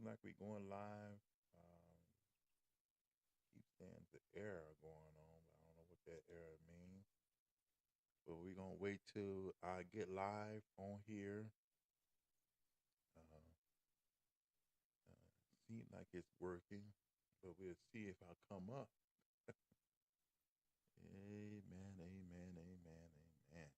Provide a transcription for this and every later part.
Seems like we're going live. Keep saying the error going on, but I don't know what that error means. But we're gonna wait till I get live on here. Seems like it's working, but we'll see if I come up. Amen, amen, amen, amen.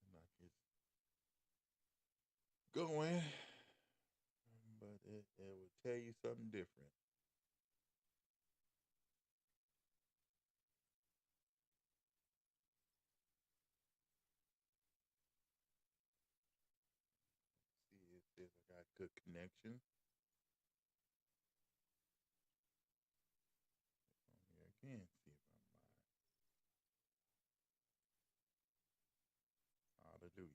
Seems like it's going, but it will tell you something different. See if there's I got good connection. On here again, see if I'm live. Hallelujah.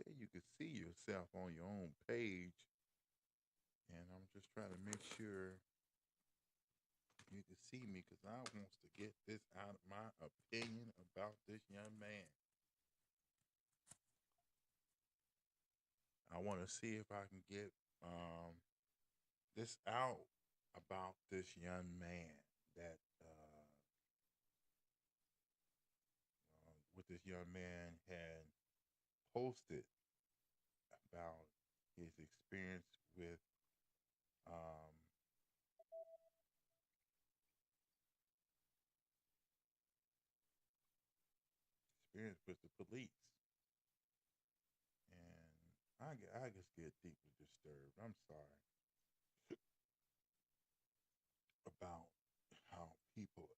Say you can see yourself on your own page, and I'm just trying to make sure you can see me because I wants to get this out of my opinion about this young man. I want to see if I can get this out about this young man that what this young man had posted about his experience with um, the police, and I just get deeply disturbed. I'm sorry about how people.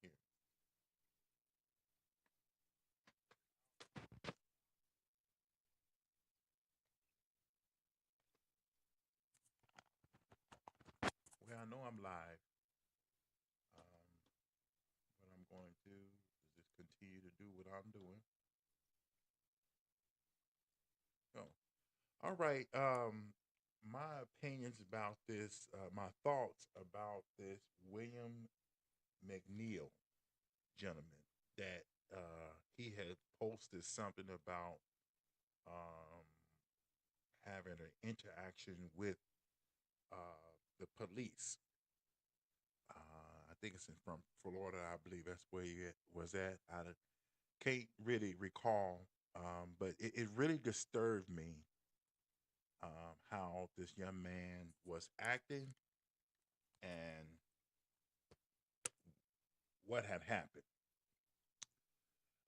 You can hear. Well, I know I'm live. What I'm going to do is just continue to do what I'm doing. So, all right. My opinions about this, my thoughts about this William McNeil gentleman that he had posted something about um, having an interaction with the police. I think it's from Florida, I believe that's where he was at. I can't really recall, but it really disturbed me how this young man was acting and what had happened.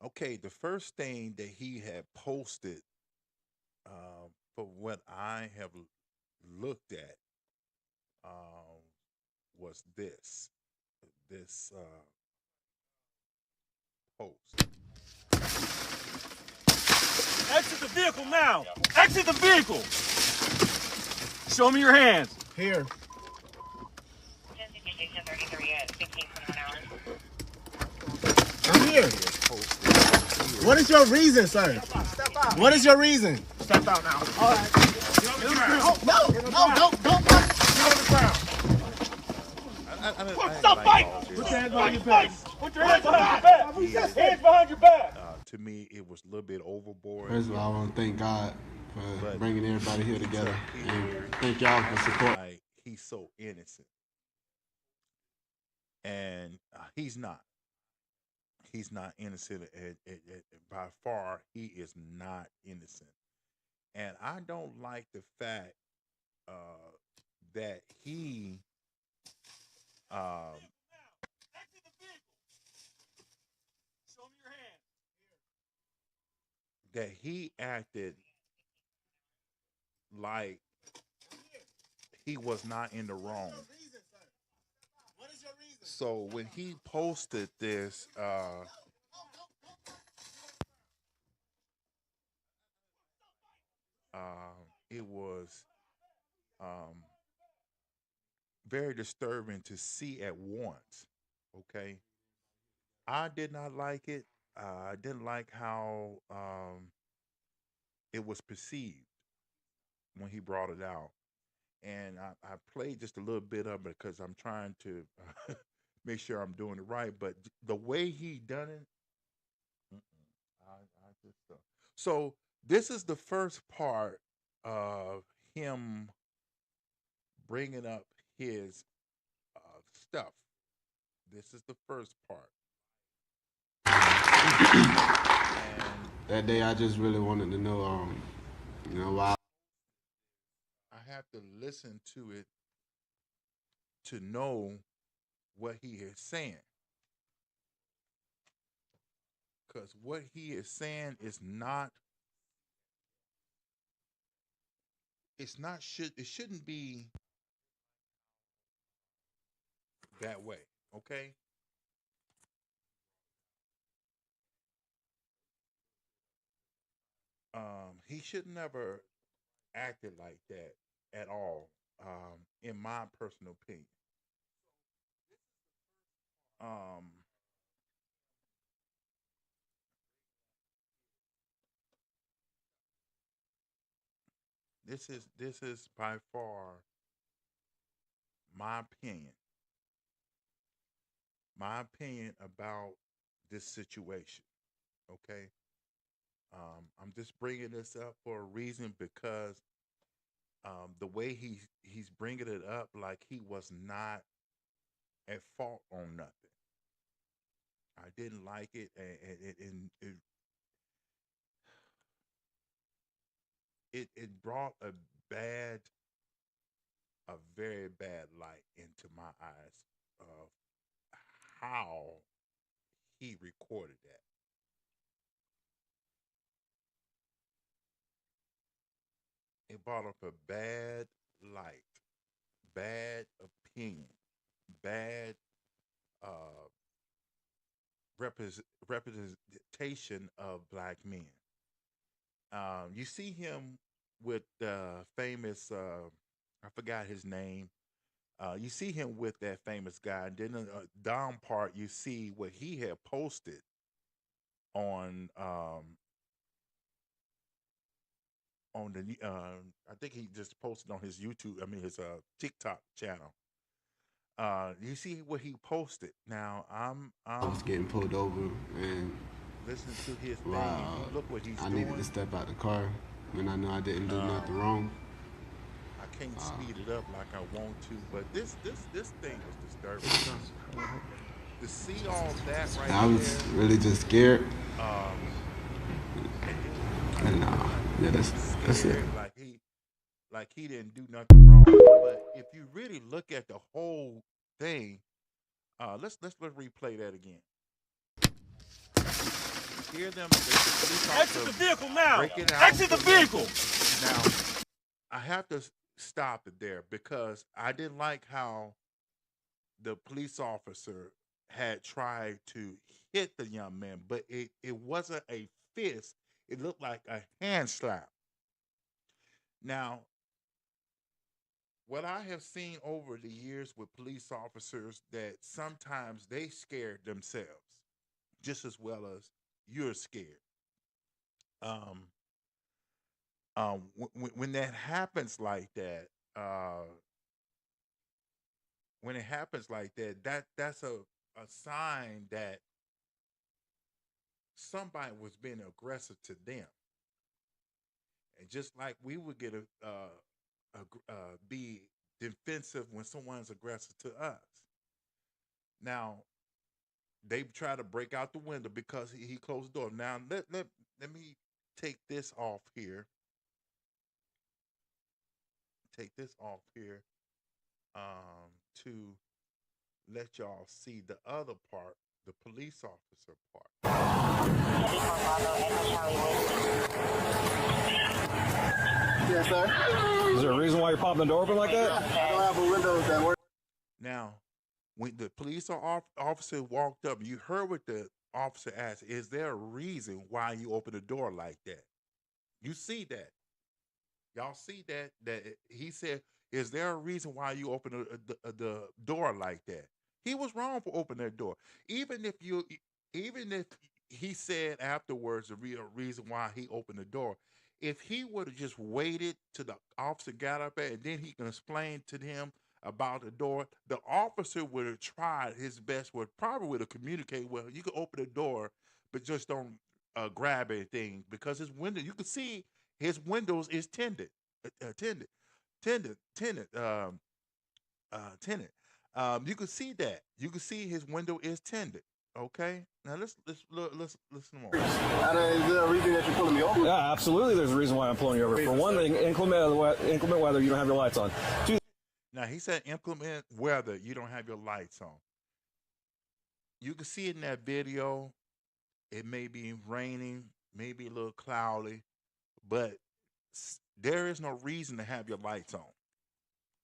Okay, the first thing that he had posted, for what I have looked at, uh, was this post. Exit the vehicle now. Exit the vehicle. Show me your hands. Here. I'm here. What is your reason, sir? Step out. What is your reason? Step out now. All right. No, don't. Get on the ground. Stop fighting. Put your hands behind your back. Put your hands behind your back. Hands behind your back. To me, it was a little bit overboard. First of all, I want to thank God for bringing everybody here together. And thank y'all for support. Like, he's so innocent. and he's not. He's not innocent. By far, he is not innocent. And I don't like the fact uh, that um, Exit the vehicle. Show me your hand. he acted like he was not in the wrong. What is your reason? So when he posted this, it was um, very disturbing to see at once. Okay, I did not like it. I didn't like how it was perceived when he brought it out, and I played just a little bit of it because I'm trying to make sure I'm doing it right. But the way he done it, I just so this is the first part of him bringing up his stuff. This is the first part, and That day, I just really wanted to know, why. I have to listen to it to know what he is saying. Because what he is saying is not, it shouldn't be that way. Okay. He should never acted like that at all. In my personal opinion. Um, this is by far my opinion. My opinion about this situation. Okay. I'm just bringing this up for a reason because the way he's bringing it up like he was not at fault on nothing. I didn't like it, and it brought bad, a very bad light into my eyes of how he recorded that. It brought up a bad light, bad opinion, bad uh, representation of black men. You see him with the famous, I forgot his name. You see him with that famous guy. And then down part, you see what he had posted on the. I think he just posted on his YouTube. I mean his TikTok channel. You see what he posted. Now I was getting pulled over, and listening to his thing, and wow, you look what he's I needed to doing. step out the car when I knew I didn't do nothing Um, wrong. I can't speed it up like I want to, but this thing was disturbing to see all that right I was there. really just scared, Um, and then when he and posted yeah, like he was that's it. scared, like he didn't do nothing wrong. But if you really look at the whole thing, let's replay that again. You hear them, the police Exit officer the vehicle now. break it out Exit the for him. vehicle. Now I have to stop it there because I didn't like how the police officer had tried to hit the young man, but it wasn't a fist. It looked like a hand slap. Now, what I have seen over the years with police officers that sometimes they scared themselves just as well as you're scared. Um, when that happens like that, uh, when it happens like that, that's a sign that somebody was being aggressive to them. And just like we would get be defensive when someone's aggressive to us, Now they try to break out the window because he closed the door. Now let me take this off here. Take this off here to let y'all see the other part, the police officer part. Yes, sir. Is there a reason why you're popping the door open like that? I don't have a window that works. Now, when the police officer walked up, you heard what the officer asked, is there a reason why you open the door like that? You see that. Y'all see that he said, is there a reason why you open the door like that? He was wrong for opening that door. Even if he said afterwards the real reason why he opened the door, if he would have just waited till the officer got up there and then he can explain to him about the door, the officer would have tried his best, would have communicated, well, you can open the door, but just don't grab anything, because his window, you can see his windows is tinted. You can see that. You can see his window is tinted. Okay. Now let's listen more. Is there a reason that you're pulling me over? Yeah, absolutely. There's a reason why I'm pulling you over. For one thing, inclement weather, you don't have your lights on. Now he said inclement weather, you don't have your lights on. You can see it in that video. It may be raining, maybe a little cloudy, but there is no reason to have your lights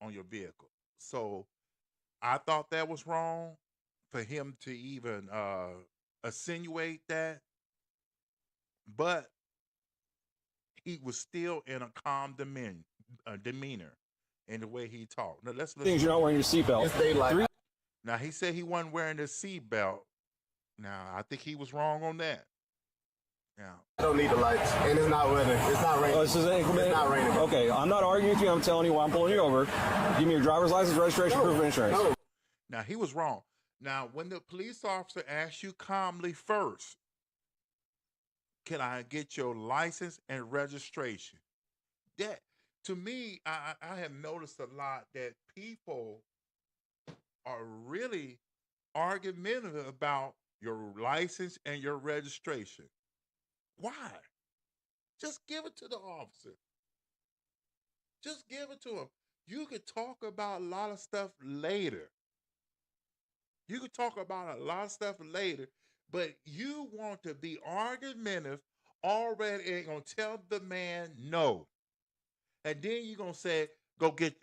on your vehicle. So I thought that was wrong for him to even insinuate that, but he was still in a calm demeanor in the way he talked. Now let's listen. Things you're not wearing your seatbelt. It's daylight. Now he said he wasn't wearing the seatbelt. Now I think he was wrong on that. Now I don't need the lights, and it's not weather. It's not raining. Oh, this is inclement. It's not raining. Okay, I'm not arguing with you. I'm telling you why I'm pulling you over. Give me your driver's license, registration, proof of insurance. No. Now he was wrong. Now when the police officer asks you calmly first, can I get your license and registration? That, to me, I have noticed a lot that people are really argumentative about your license and your registration. Why? Just give it to the officer. Just give it to him. You could talk about a lot of stuff later. But you want to be argumentative already and gonna tell the man no. And then you're gonna say, go get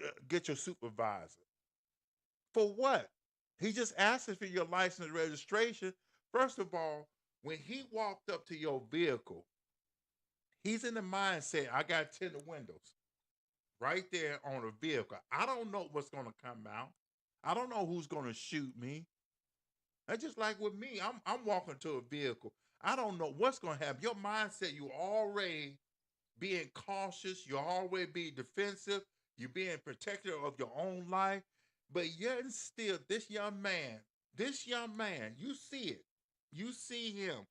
your supervisor. For what? He just asking for your license and registration. First of all, when he walked up to your vehicle, he's in the mindset, I got tinted windows right there on the vehicle. I don't know what's gonna come out. I don't know who's gonna shoot me. That's just like with me. I'm walking to a vehicle. I don't know what's gonna happen. Your mindset, you already being cautious, you're always being defensive, you're being protective of your own life. But yet and still, this young man, you see it. You see him.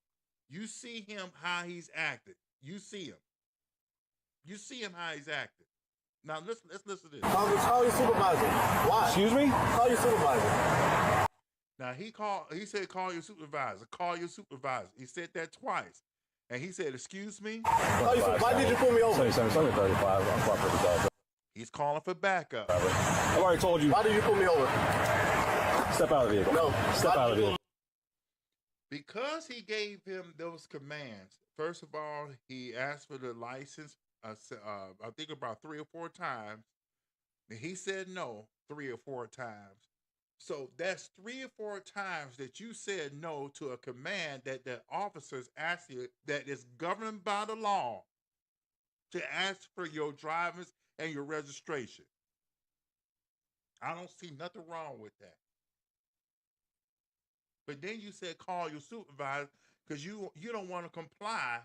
You see him how he's acted. You see him. You see him how he's acted. Now let's listen to this. Call your supervisor. Why? Excuse me? Call your supervisor. Now he said call your supervisor. Call your supervisor. He said that twice. And he said, excuse me? Why did you pull me over? 35. He's calling for backup. I've already told you. Why did you pull me over? Step out of the vehicle. No. Step out of the vehicle. Because he gave him those commands, first of all, he asked for the license, I think about 3 or 4 times. And he said no 3 or 4 times. So that's 3 or 4 times that you said no to a command that the officers asked you, that is governed by the law, to ask for your drivers and your registration. I don't see nothing wrong with that. But then you said call your supervisor because you don't want to comply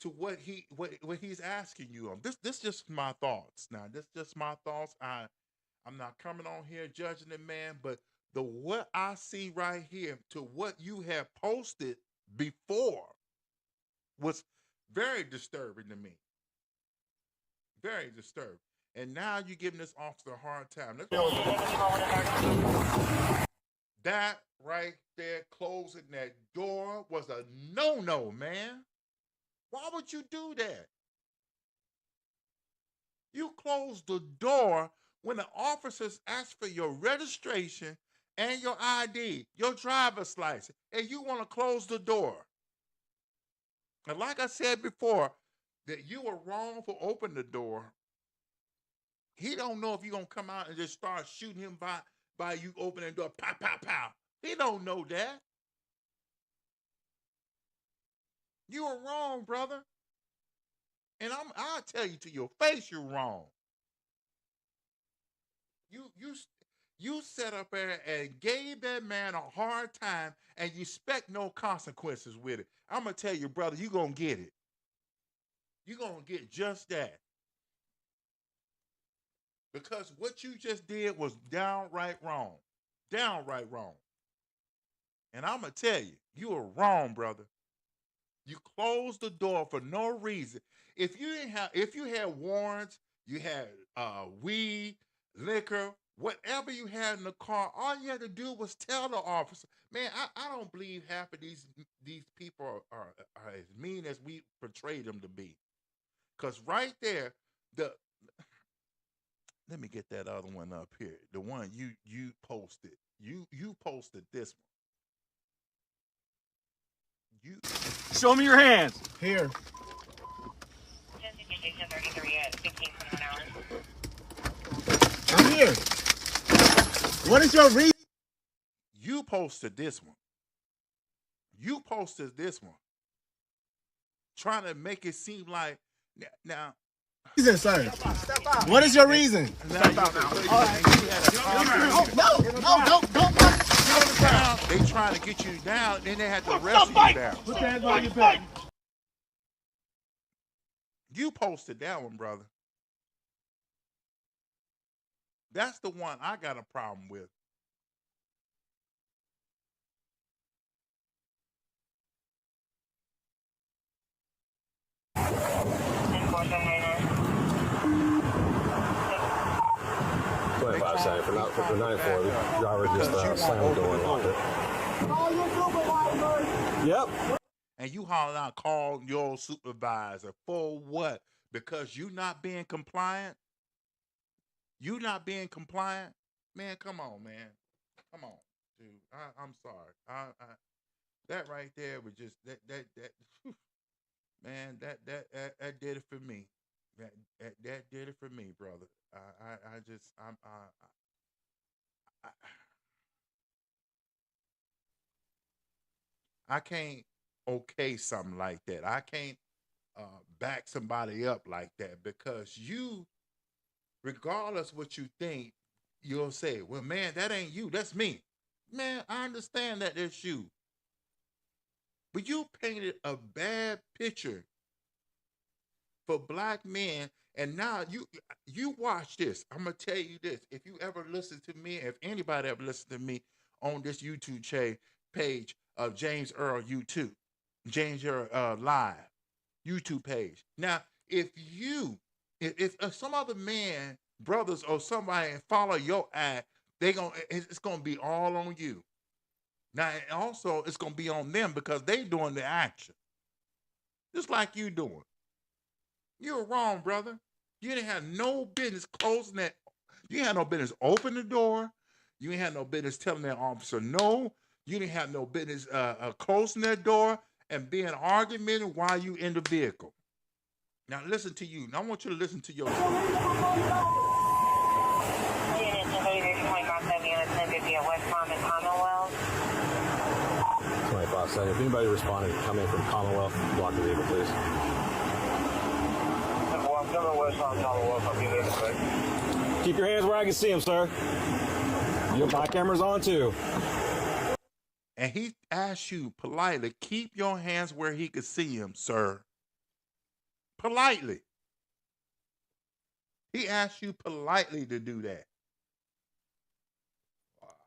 to what he's asking you on. This just my thoughts. Now, this just my thoughts. I'm not coming on here judging the man, but what I see right here to what you have posted before was very disturbing to me. Very disturbing. And now you're giving this officer a hard time. That right there, closing that door, was a no-no, man. Why would you do that? You close the door when the officers ask for your registration and your ID, your driver's license, and you want to close the door. And like I said before, that you were wrong for opening the door. He don't know if you're gonna come out and just start shooting him by you opening the door, pow, pow, pow. He don't know that. You were wrong, brother. And I'll tell you to your face you're wrong. You you you set up there and gave that man a hard time and you expect no consequences with it. I'm gonna tell you, brother, you're gonna get it. You're gonna get just that. Because what you just did was downright wrong. Downright wrong. And I'm gonna tell you, you were wrong, brother. You closed the door for no reason. If you had warrants, you had weed, liquor, whatever you had in the car, all you had to do was tell the officer. Man, I don't believe half of these people are as mean as we portray them to be. Cause right there, the let me get that other one up here. The one you posted. You posted this one. You Show me your hands. Here. I'm here. What is your reason? You posted this one. You posted this one. Trying to make it seem like now. Reason, sir. What is your reason? Step out now. All right. No, don't. They trying to get you down, then they had to arrest you down. Put your hands on your back. You posted that one, brother. That's the one I got a problem with. For 9-4, the driver just slammed the door and locked it. Yep. And you holler out, call your supervisor for what? Because you not being compliant? You not being compliant? Man, come on, man. Come on, dude. I'm sorry. That right there was just that whew, man, that did it for me. That did it for me, brother. I can't okay something like that. I can't back somebody up like that because you, regardless what you think, you'll say, well, man, that ain't you. That's me. Man, I understand that it's you. But you painted a bad picture for black men. And now you watch this. I'm gonna tell you this. If you ever listen to me, if anybody ever listened to me on this YouTube page of James Earl YouTube, James Earl Live YouTube page. Now, if some other man, brothers or somebody follow your ad, it's gonna be all on you. Now, and also it's gonna be on them because they doing the action, just like you doing. You're wrong, brother. You didn't have no business closing that. You had no business opening the door. You ain't had no business telling that officer no. You didn't have no business closing that door and being argumentative while you in the vehicle. Now listen to you. Now I want you to listen to yourself. If anybody responding, come in from Commonwealth, block the vehicle, please. Keep your hands where I can see them, sir. My camera's on too. And he asked you politely, keep your hands where he could see him, sir. Politely. He asked you politely to do that.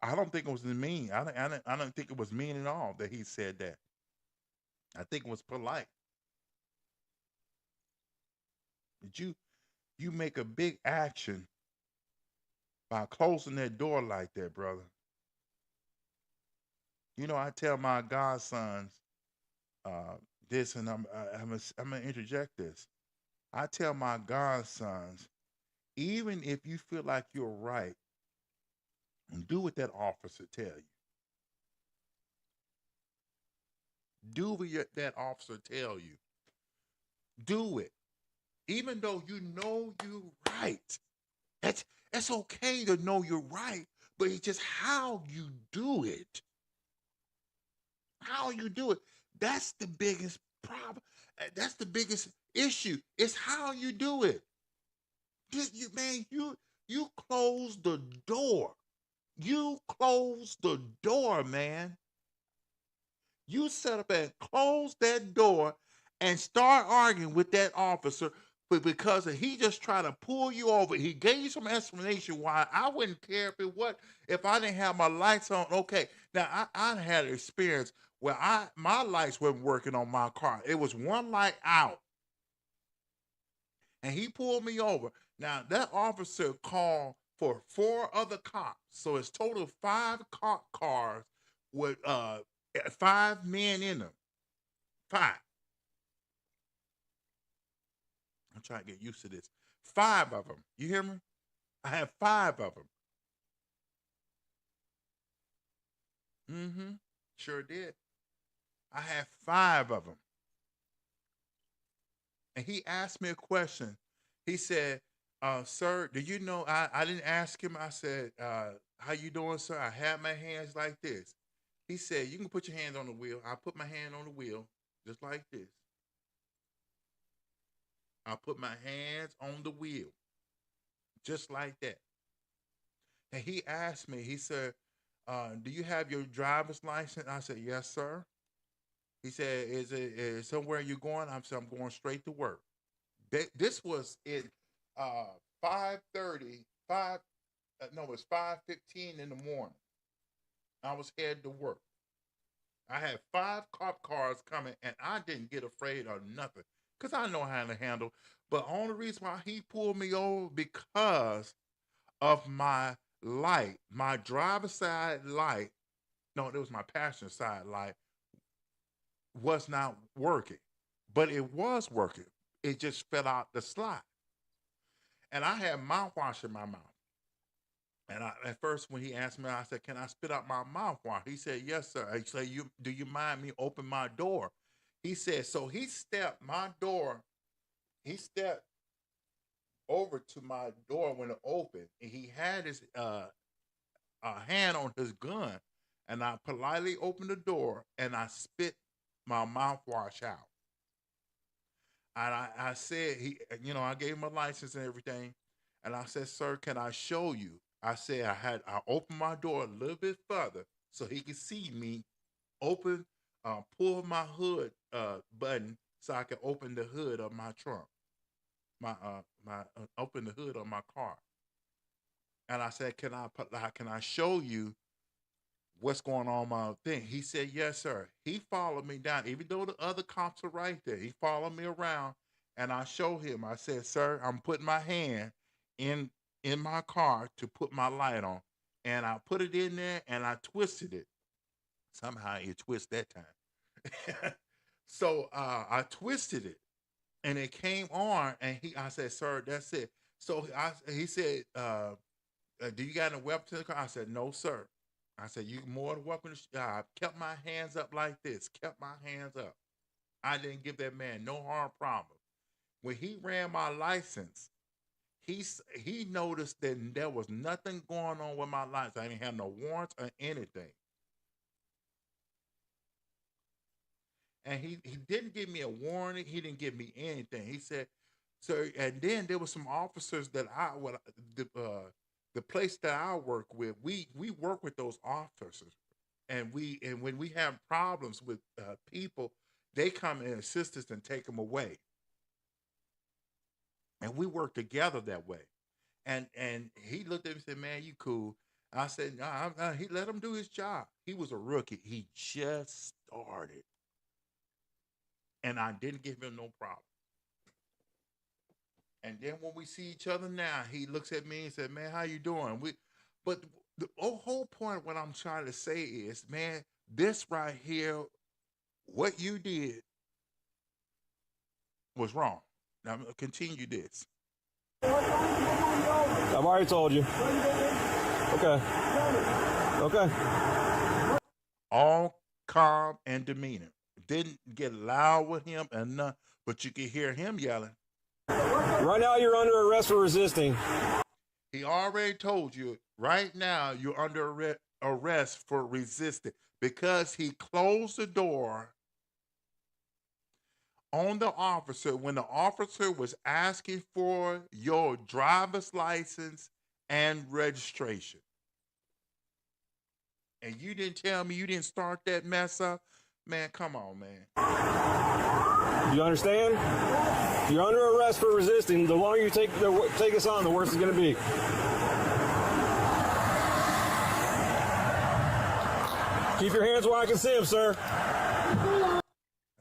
I don't think it was mean. I don't think it was mean at all that he said that. I think it was polite. Did you make a big action by closing that door like that, brother? You know, I tell my godsons uh, this, and I'm gonna interject this. I tell my godsons, even if you feel like you're right, do what that officer tell you. Do what that officer tell you. Do it, even though you know you're right. That's okay to know you're right, but it's just how you do it. How you do it. That's the biggest problem. That's the biggest issue. It's how you do it. You close the door. You close the door, man. You set up and close that door and start arguing with that officer, but because he just tried to pull you over. He gave you some explanation why. I wouldn't care if I didn't have my lights on. Okay, now I had an experience where my lights weren't working on my car. It was one light out, and he pulled me over. Now that officer called for four other cops, so it's total five cop cars with five men in them. Five. I'm trying to get used to this. Five of them. You hear me? I have five of them. Mm-hmm. Sure did. I have five of them. And he asked me a question. He said, sir, do you know, I didn't ask him. I said, how you doing, sir? I had my hands like this. He said, you can put your hand on the wheel. I put my hand on the wheel just like this. I put my hands on the wheel just like that. And he asked me, he said, do you have your driver's license? I said, yes, sir. He said, is somewhere you going? I said, I'm going straight to work. This was at 5:30, no, it was 5:15 in the morning. I was headed to work. I had five cop cars coming, and I didn't get afraid or nothing because I know how to handle. But only reason why he pulled me over because of my light, my driver's side light. No, it was my passenger side light was not working, but it was working. It just fell out the slot, and I had mouthwash in my mouth. And at first, when he asked me, I said, "Can I spit out my mouthwash?" He said, "Yes, sir." I said, "You do you mind me open my door?" He said, so he stepped my door. He stepped over to my door when it opened, and he had his hand on his gun, and I politely opened the door and I spit my mouthwash out. And I said, I gave him a license and everything. And I said, sir, can I show you? I said, I opened my door a little bit further so he could see me open, pull my hood button so I could open the hood of my trunk, open the hood of my car. And I said, can I show you what's going on my thing? He said, yes, sir. He followed me down, even though the other cops are right there. He followed me around, and I showed him. I said, sir, I'm putting my hand in in my car to put my light on, and I put it in there, and I twisted it. Somehow it twisted that time. So I twisted it, and it came on, and I said, sir, that's it. So he said, do you got any weapons in the car? I said, no, sir. I said, you more than welcome to. I kept my hands up like this, kept my hands up. I didn't give that man no harm problem. When he ran my license, he noticed that there was nothing going on with my license. I didn't have no warrants or anything. And he didn't give me a warning. He didn't give me anything. He said, "Sir," and then there were some officers that the place that I work with, we work with those officers, and when we have problems with people, they come and assist us and take them away, and we work together that way. And he looked at me and said, "Man, you cool." I said, "No, he let him do his job. He was a rookie. He just started, and I didn't give him no problem." And then when we see each other now, he looks at me and said, "Man, how you doing?" But the whole point of what I'm trying to say is, man, This right here, what you did was wrong. Now continue this. I've already told you. Okay. Okay. All calm and demeanor. Didn't get loud with him and none, but you could hear him yelling. Right now, you're under arrest for resisting. He already told you right now you're under arrest for resisting because he closed the door on the officer when the officer was asking for your driver's license and registration. And you didn't tell me you didn't start that mess up. Man, come on, man. You understand? You're under arrest for resisting. The longer you take us on, the worse it's going to be. Keep your hands where I can see them, sir.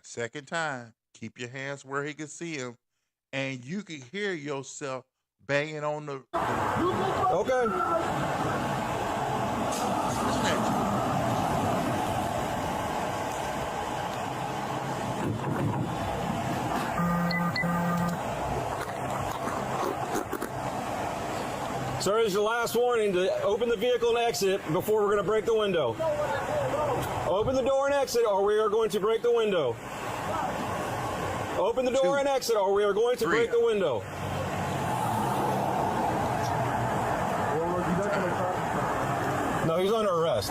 Second time, keep your hands where he can see them, and you can hear yourself banging on the. Okay. Sir, this is your last warning to open the vehicle and exit before we're going to break the window. Open the door and exit, or we are going to break the window. Open the door and exit, or we are going to break the window. No, he's under arrest.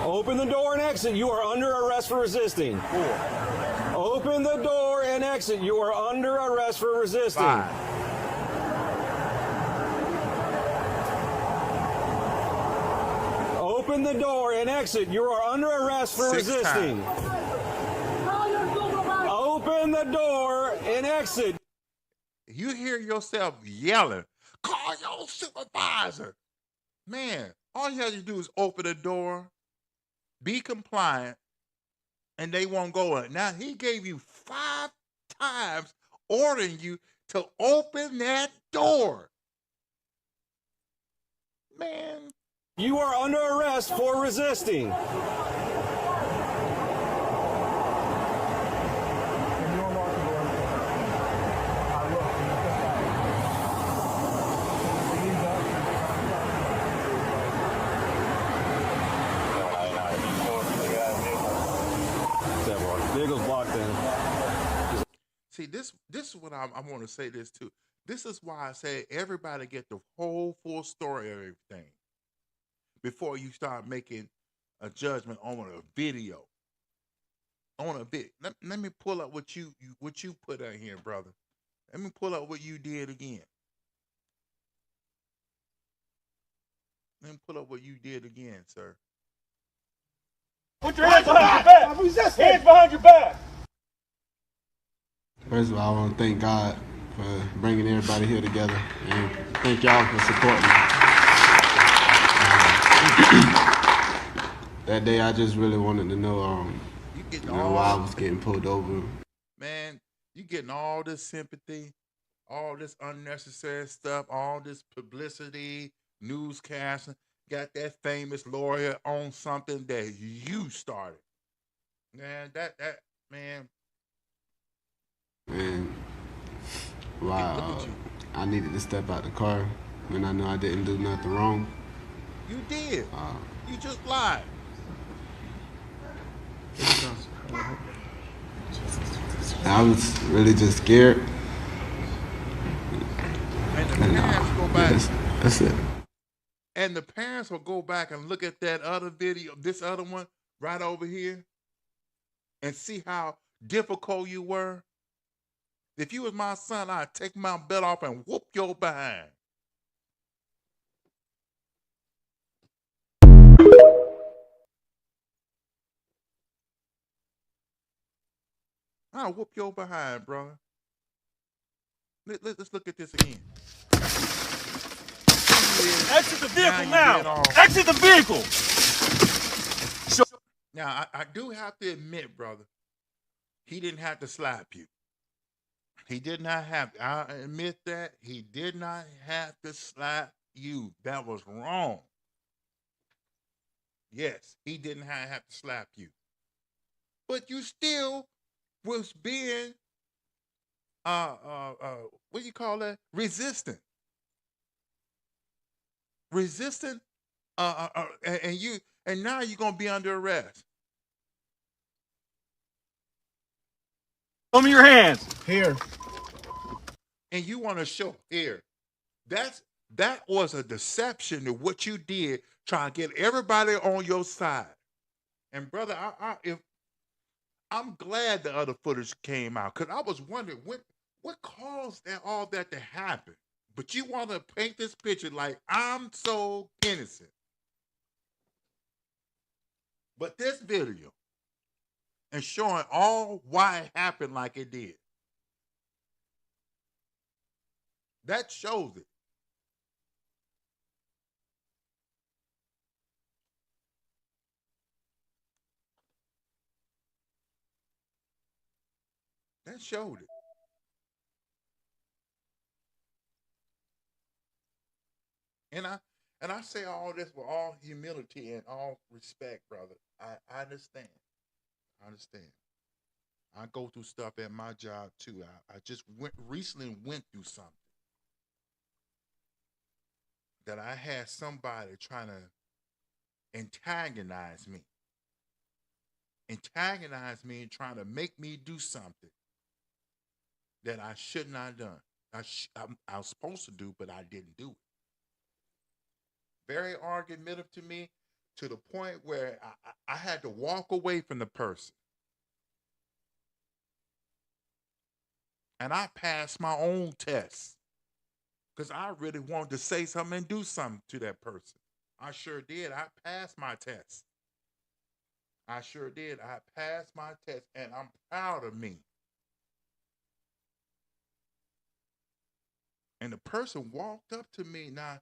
Open the door and exit. You are under arrest for resisting. Open the door and exit. You are under arrest for resisting. 5. Open the door and exit. You are under arrest for 6 resisting. Open the door and exit. You hear yourself yelling, call your supervisor. Man, all you have to do is open the door, be compliant, and they won't go in. Now, he gave you 5 times ordering you to open that door. Man. You are under arrest for resisting. Vehicle's blocked in. See, this is what I want to say this too. This is why I say everybody get the whole full story of everything before you start making a judgment on a video. On a bit. Let me pull up what you put out here, brother. Let me pull up what you did again. Let me pull up what you did again, sir. Put your hands behind your back. Hands behind your back. First of all, I want to thank God for bringing everybody here together, and thank y'all for supporting me. That day, I just really wanted to know, why I was getting pulled over. Man, you getting all this sympathy, all this unnecessary stuff, all this publicity, newscasting. Got that famous lawyer on something that you started. Man, man. And wow, I needed to step out the car when I knew I didn't do nothing wrong. You did. You just lied. I was really just scared. And the parents go back. That's it. And the parents will go back and look at that other video, this other one right over here, and see how difficult you were. If you was my son, I'd take my belt off and whoop your behind. I'll whoop your behind, brother. Let's look at this again. Exit the vehicle now. Exit the vehicle. Now, I do have to admit, brother, he didn't have to slap you. He did not have to. I admit that. He did not have to slap you. That was wrong. Yes, he didn't have to slap you, but you still was being what do you call that? Resistant. And you and now you're gonna be under arrest. Show me your hands. Here. And you want to show here. That was a deception of what you did, trying to get everybody on your side. And brother, if I'm glad the other footage came out because I was wondering what caused all that to happen. But you want to paint this picture like I'm so innocent. But this video and showing all why it happened like it did. That shows it. That showed it. And I say all this with all humility and all respect, brother. I understand. I understand. I go through stuff at my job too. I just recently went through something that I had somebody trying to antagonize me and trying to make me do something that I should not have done. I was supposed to do, but I didn't do it. Very argumentative to me to the point where I had to walk away from the person. And I passed my own test because I really wanted to say something and do something to that person. I sure did. I passed my test. I sure did. I passed my test, and I'm proud of me. And the person walked up to me. Now,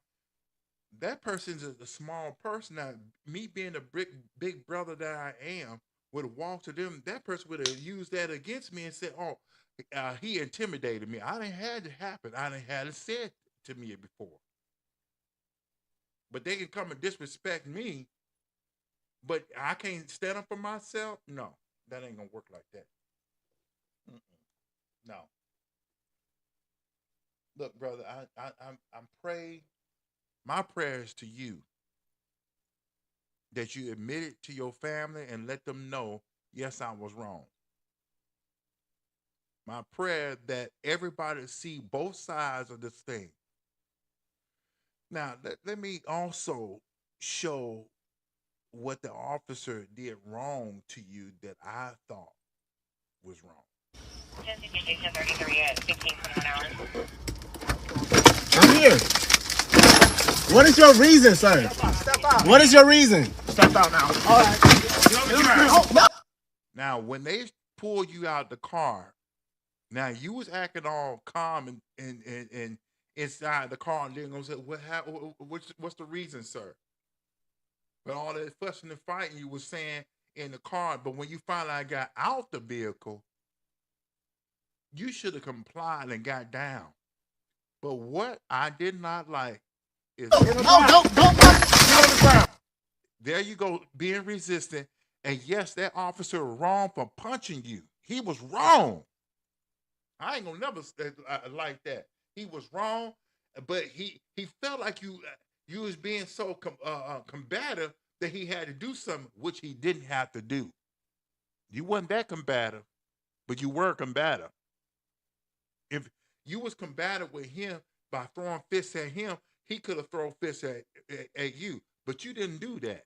that person's a small person. Now, me being the big brother that I am, would have walked to them. That person would have used that against me and said, "Oh, he intimidated me." I didn't have it happen. I didn't have it said to me before. But they can come and disrespect me, but I can't stand up for myself. No, that ain't gonna work like that. Mm-mm. No. Look, brother, I'm praying. My prayers to you that you admit it to your family and let them know, yes, I was wrong. My prayer that everybody see both sides of this thing. Now, let me also show what the officer did wrong to you that I thought was wrong. Station 33 at 15:21 hours. I'm here. What is your reason, sir? Step out. What is your reason? Step out now. All right. Oh, no. Now, when they pull you out the car, now you was acting all calm and inside the car, and then gonna say, what's the reason, sir? But all that fussing and fighting you was saying in the car, but when you finally got out the vehicle, you should have complied and got down. But what I did not like is Don't. there you go, being resistant. And yes, that officer was wrong for punching you. He was wrong. I ain't gonna never like that. He was wrong, but he felt like you was being so combative that he had to do something which he didn't have to do. You wasn't that combative, but you were combative. If you was combative with him by throwing fists at him, he could have thrown fists at you, but you didn't do that.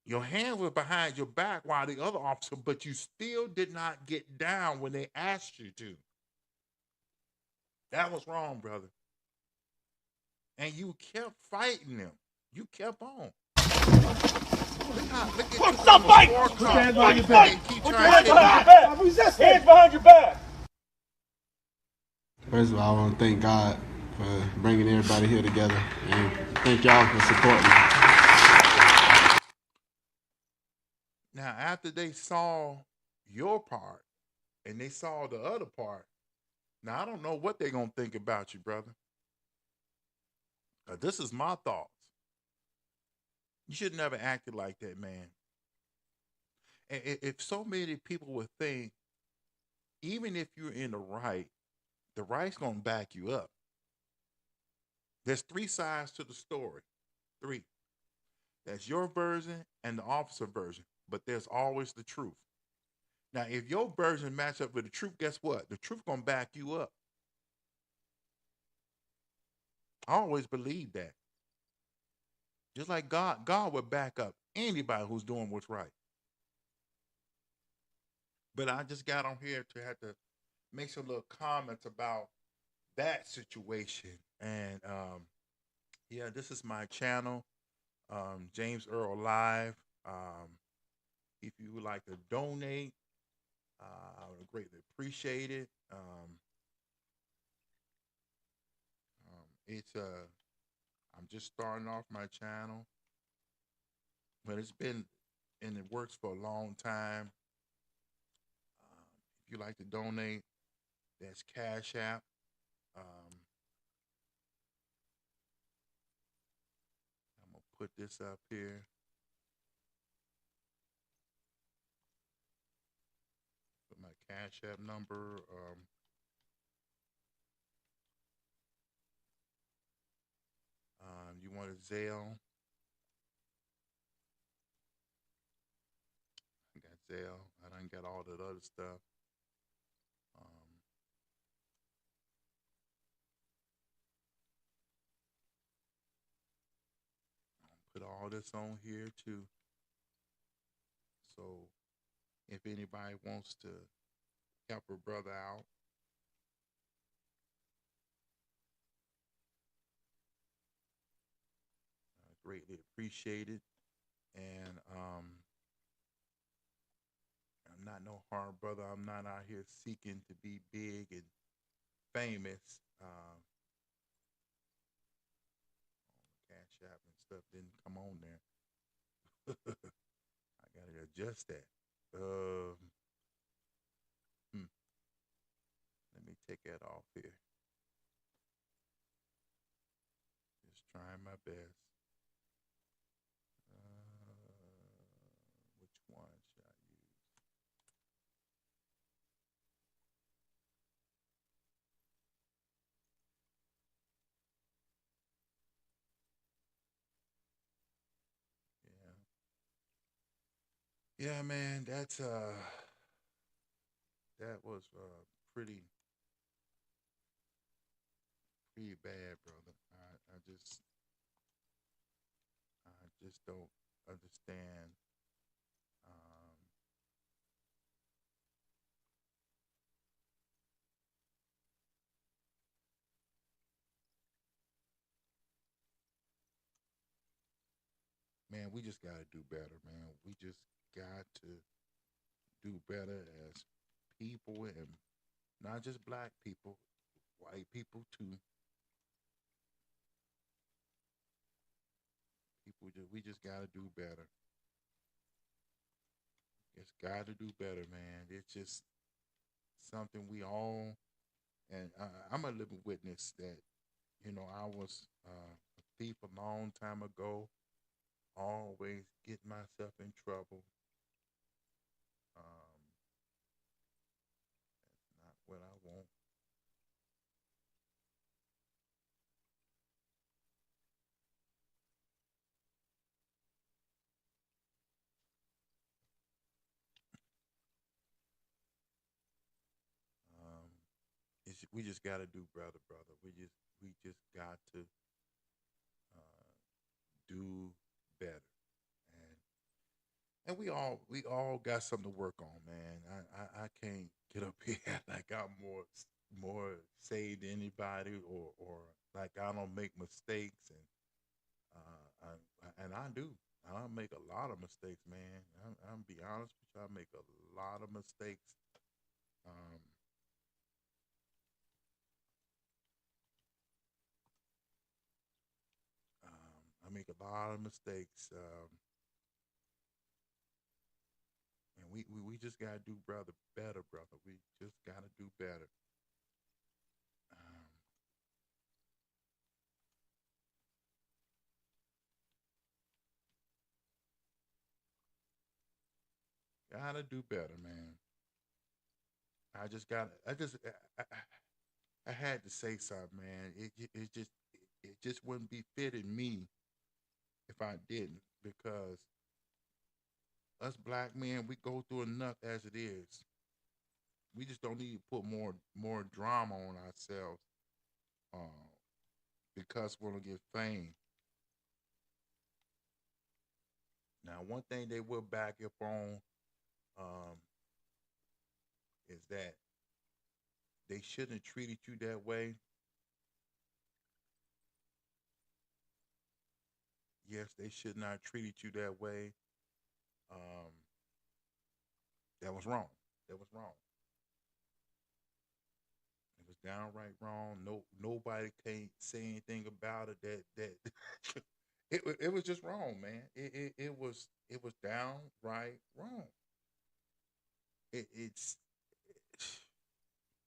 Your hands were behind your back while the other officer, but you still did not get down when they asked you to. That was wrong, brother. And you kept fighting them. You kept on. Look at Somebody! Put your hands behind your back. Put your hands behind your back. Resist. Hands behind your back. First of all, I want to thank God for bringing everybody here together, and thank y'all for supporting me. Now, after they saw your part and they saw the other part, now I don't know what they're going to think about you, brother. This is my thoughts. You should never acted like that, man. And if so many people would think, even if you're in the right's gonna back you up. There's three sides to the story. Three. That's your version and the officer version, but there's always the truth. Now, if your version match up with the truth, guess what? The truth gonna back you up. I always believe that. Just like God would back up anybody who's doing what's right. But I just got on here to have to make some little comments about that situation. And yeah, this is my channel, James Earl Live. If you would like to donate, I would greatly appreciate it. It's I'm just starting off my channel, but it's been in the works for a long time. If you like to donate, that's Cash App. I'm gonna put this up here. Put my Cash App number. You want a Zelle? I got Zelle. I done got all that other stuff. Put all this on here too. So if anybody wants to help a brother out, I greatly appreciate it. And I'm not no hard brother. I'm not out here seeking to be big and famous. Cash App and stuff didn't come on there. I gotta adjust that. Let me take that off here. Just trying my best. Which one should I use? Yeah. Yeah, man, that was pretty bad, brother. I just don't understand. Um, man, we just gotta do better, man. We just got to do better as people, and not just black people, white people too. We just gotta do better. It's got to do better, man. It's just something we all, and I'm a living witness that, I was a thief a long time ago, always getting myself in trouble. Um, that's not what I want. Um, we just got to do better, brother. We just got to do better, and we all got something to work on, man. I can't get up here like I'm more saved than anybody, or like I don't make mistakes, and I do. I make a lot of mistakes, man. I'm be honest with you. I make a lot of mistakes. Um, I make a lot of mistakes, and we just gotta do better, brother. We just gotta do better. Um, Gotta do better, man. I had to say something, man. It just wouldn't be fitting me if I didn't, because us black men, we go through enough as it is. We just don't need to put more drama on ourselves, uh, because we're gonna get fame. Now, one thing they will back up on, um, is that they shouldn't have treated you that way. Yes, they should not have treated you that way. Um, that was wrong. That was wrong. It was downright wrong. Nobody can't say anything about it. That it was just wrong, man. It was downright wrong. It's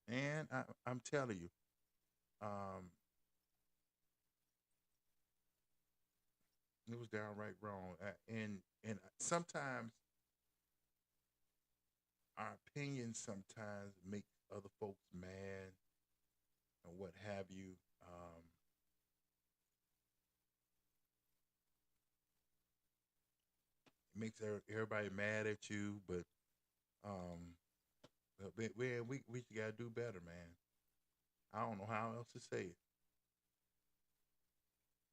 man, I'm telling you, um, it was downright wrong. And sometimes our opinions sometimes make other folks mad and what have you. Um, it makes everybody mad at you, but um, we gotta do better, man. I don't know how else to say it.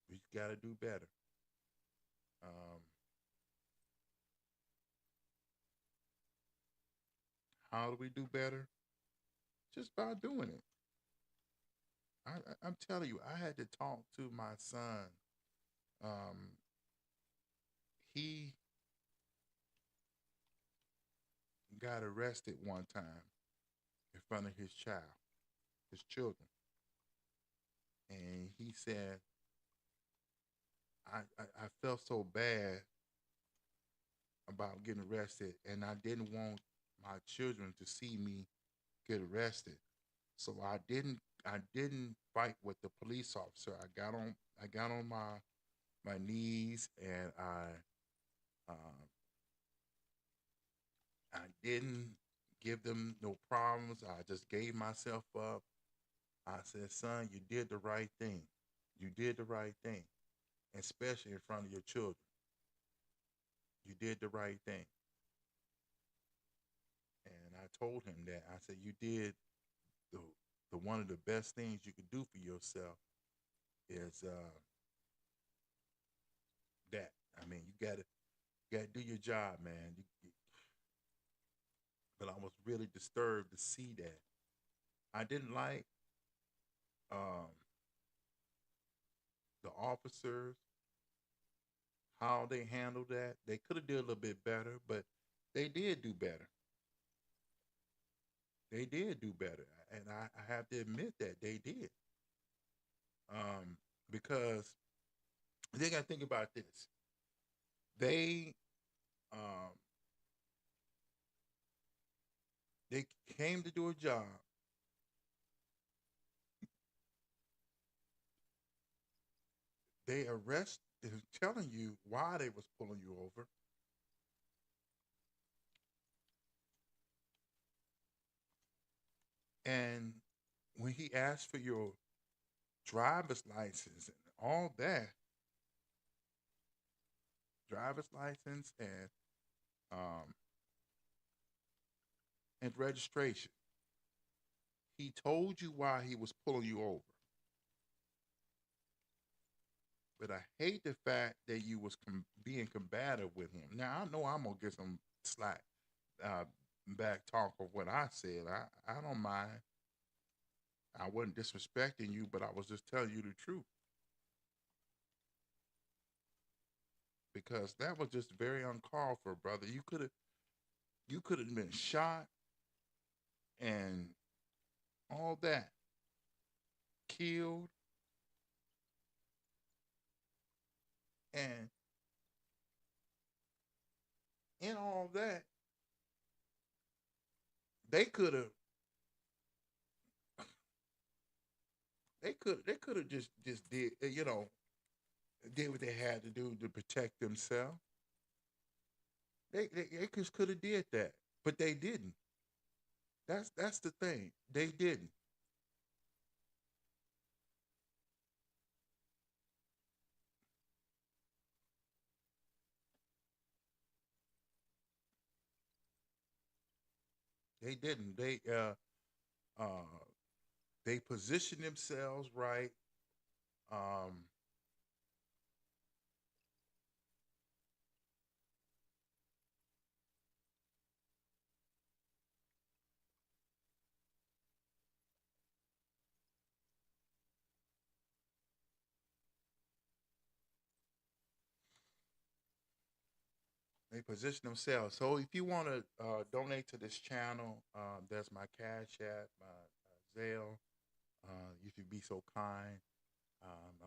We just gotta do better. Um, how do we do better? Just by doing it. I'm telling you, I had to talk to my son. Um, he got arrested one time in front of his children, and he said, I felt so bad about getting arrested, and I didn't want my children to see me get arrested. So I didn't fight with the police officer. I got on my knees, and I didn't give them no problems. I just gave myself up. I said, son, you did the right thing. You did the right thing, especially in front of your children. You did the right thing. And I told him that. I said, you did the, the one of the best things you could do for yourself is that. I mean, you gotta do your job, man. But I was really disturbed to see that. I didn't like um, the officers, how they handled that. They could have did a little bit better, but they did do better. They did do better, and I have to admit that they did. Um, because they got to think about this. They um, they came to do a job. They arrest. They're telling you why they was pulling you over, and when he asked for your driver's license and all that, driver's license um, and registration, he told you why he was pulling you over. But I hate the fact that you was being combative with him. Now I know I'm gonna get some slack, uh, back talk of what I said. I don't mind. I wasn't disrespecting you, but I was just telling you the truth, because that was just very uncalled for, brother. You could have been shot and all that, killed, and in all that, they could have they could have just did, did what they had to do to protect themselves. They could have did that, but they didn't. That's the thing. They didn't. They didn't. Uh they positioned themselves right. Um, they position themselves. So if you want to donate to this channel, that's my Cash App, my Zelle. If you be so kind.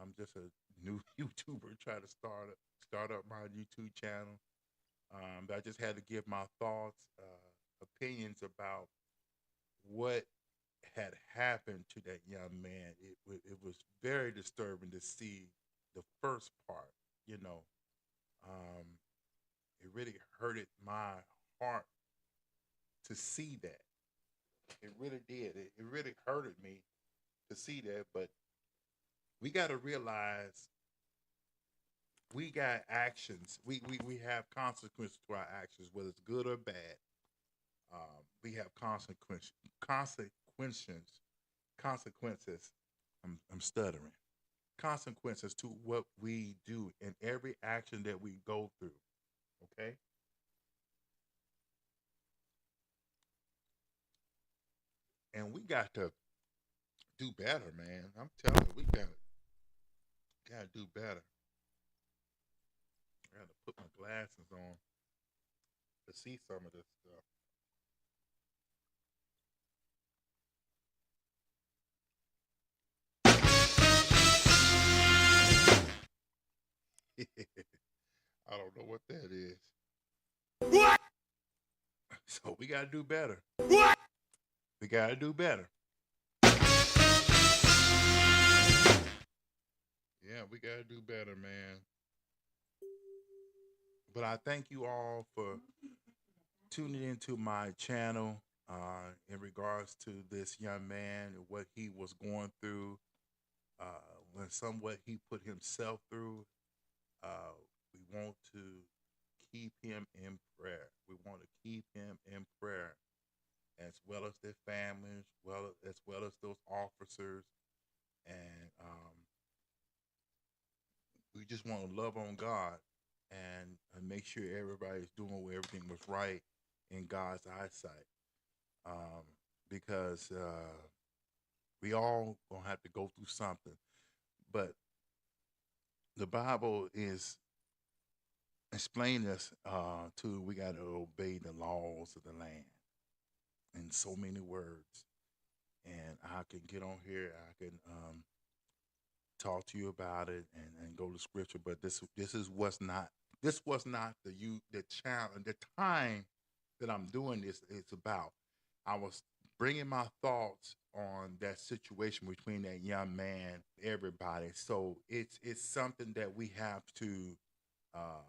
I'm just a new YouTuber trying to start up my YouTube channel. But I just had to give my thoughts, opinions about what had happened to that young man. It was very disturbing to see the first part. You know, um, it really hurted my heart to see that. It really did. It really hurted me to see that. But we got to realize we got actions. We have consequences to our actions, whether it's good or bad. We have consequences, consequences. I'm stuttering. Consequences to what we do in every action that we go through. Okay, and we got to do better, man. I'm telling you, we gotta do better. I gotta put my glasses on to see some of this stuff. I don't know what that is. What? So we gotta do better. What? We gotta do better. Yeah, we gotta do better, man. But I thank you all for tuning into my channel in regards to this young man and what he was going through, when somewhat he put himself through. Uh, we want to keep him in prayer. We want to keep him in prayer, as well as their families, well as those officers, and we just want to love on God and make sure everybody's doing everything was right in God's eyesight. Um, because we all gonna have to go through something, but the Bible is explaining us to we got to obey the laws of the land in so many words. And I can get on here, I can talk to you about it and go to scripture, but this is what's not this was not the challenge the time that I'm doing this it's about. I was bringing my thoughts on that situation between that young man, everybody. So it's something that we have to uh,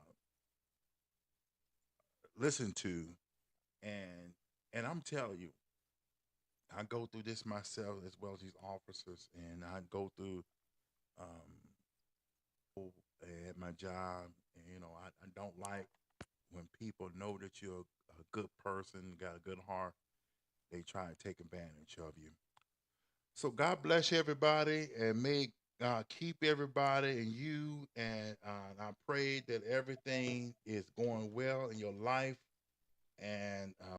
listen to, and I'm telling you, I go through this myself as well as these officers, and I go through um, at my job. And, I don't like when people know that you're a good person, got a good heart. They try to take advantage of you. So God bless everybody, and may keep everybody and you. And I pray that everything is going well in your life. And